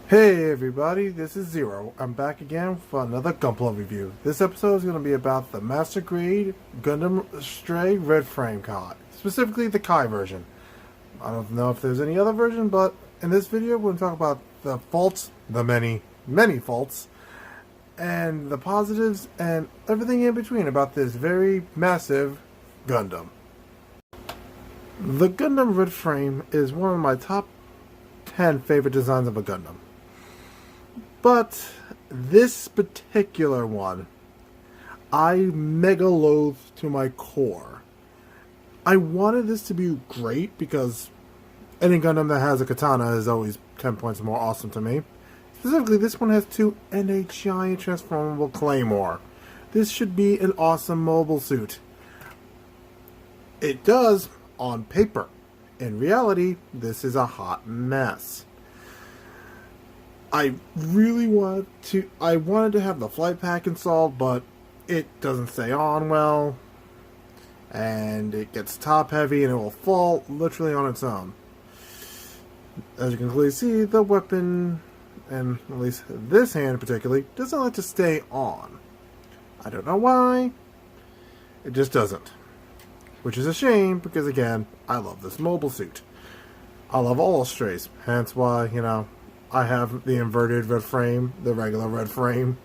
Hey everybody, this is Zero. I'm back again for another Gunpla review. This episode is going to be about the Master Grade Gundam Stray Red Frame Kai, specifically the Kai version. I don't know if there's any other version, but in this video we're going to talk about the faults, the many, many faults, and the positives and everything in between about this very massive Gundam. The Gundam Red Frame is one of my top 10 favorite designs of a Gundam. But this particular one, I mega loathe to my core. I wanted this to be great because any Gundam that has a katana is always 10 points more awesome to me. Specifically, this one has two and a giant transformable claymore. This should be an awesome mobile suit. It does on paper. In reality, this is a hot mess. I wanted to have the flight pack installed, but it doesn't stay on well, and it gets top heavy and it will fall literally on its own. As you can clearly see, the weapon, and at least this hand particularly, doesn't like to stay on. I don't know why, it just doesn't. Which is a shame, because again, I love this mobile suit. I love all Astrays, hence why, I have the inverted red frame, the regular red frame,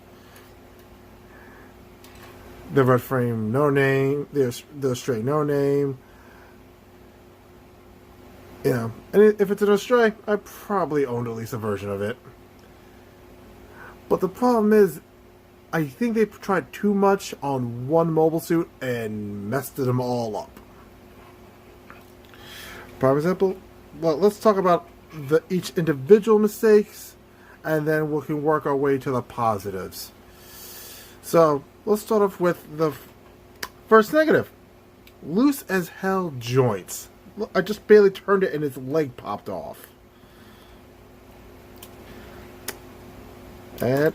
the red frame no name, the Astray no name. And if it's an Astray, I probably owned at least a version of it. But the problem is, I think they tried too much on one mobile suit and messed them all up. Prime example, well, let's talk about each individual mistakes, and then we can work our way to the positives. So let's start off with the first negative: loose as hell joints. Look, I just barely turned it and its leg popped off. And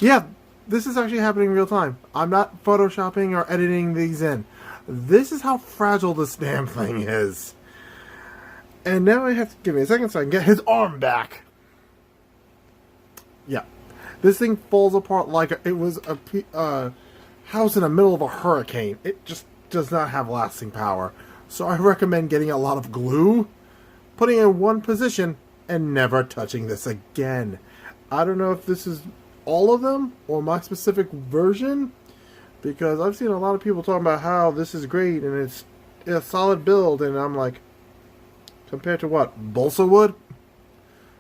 yeah, this is actually happening in real time. I'm not photoshopping or editing these in. This is how fragile this damn thing is. And now I have to give me a second so I can get his arm back. Yeah. This thing falls apart like it was a house in the middle of a hurricane. It just does not have lasting power. So I recommend getting a lot of glue, putting it in one position, and never touching this again. I don't know if this is all of them or my specific version, because I've seen a lot of people talking about how this is great and it's a solid build, and I'm like, compared to what? Balsa wood?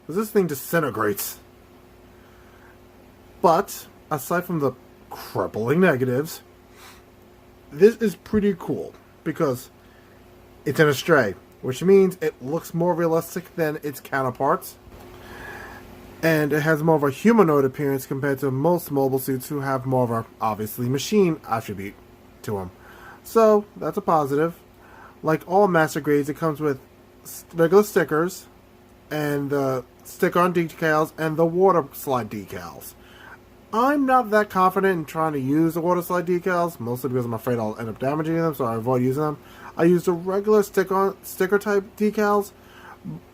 Because this thing disintegrates. But, aside from the crippling negatives, this is pretty cool. Because it's an Astray, which means it looks more realistic than its counterparts. And it has more of a humanoid appearance compared to most mobile suits who have more of a, obviously, machine attribute to them. So, that's a positive. Like all master grades, it comes with regular stickers and the stick-on decals and the water slide decals. I'm not that confident in trying to use the water slide decals, mostly because I'm afraid I'll end up damaging them, so I avoid using them. I use the regular sticker type decals,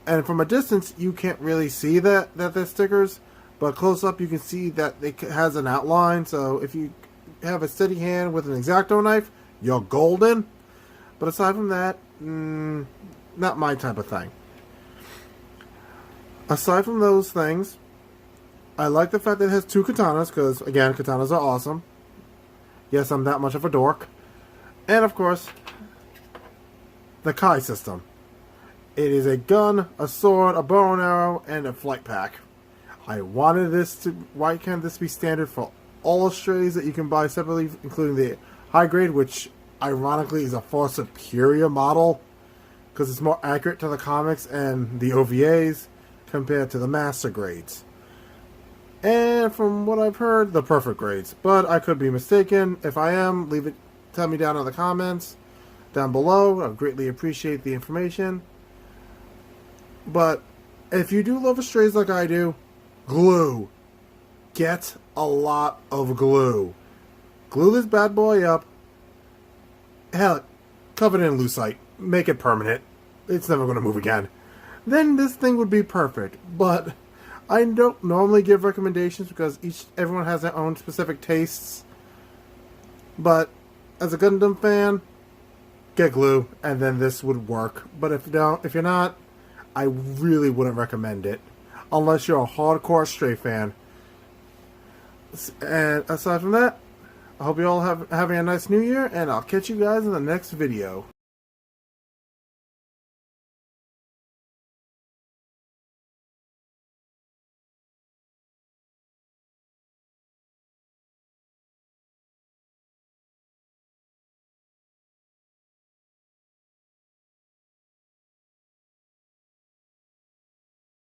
and from a distance you can't really see that they're stickers, but close up you can see that it has an outline. So if you have a steady hand with an X-Acto knife, you're golden. But aside from that, not my type of thing. Aside from those things, I like the fact that it has two katanas, because, again, katanas are awesome. Yes, I'm that much of a dork. And, of course, the Kai system. It is a gun, a sword, a bow and arrow, and a flight pack. I wanted this to... Why can't this be standard for all Astrays that you can buy separately, including the high grade, which, ironically, is a far superior model, because it's more accurate to the comics and the OVAs compared to the master grades. And from what I've heard, the perfect grades. But I could be mistaken. If I am, tell me down in the comments down below. I greatly appreciate the information. But if you do love Astrays like I do, glue. Get a lot of glue. Glue this bad boy up. Hell, cover it in lucite. Make it permanent. It's never going to move again. Then this thing would be perfect. But I don't normally give recommendations because everyone has their own specific tastes. But as a Gundam fan, get glue, and then this would work. But if you're not, I really wouldn't recommend it unless you're a hardcore Astray fan. And aside from that, I hope you all having a nice New Year, and I'll catch you guys in the next video.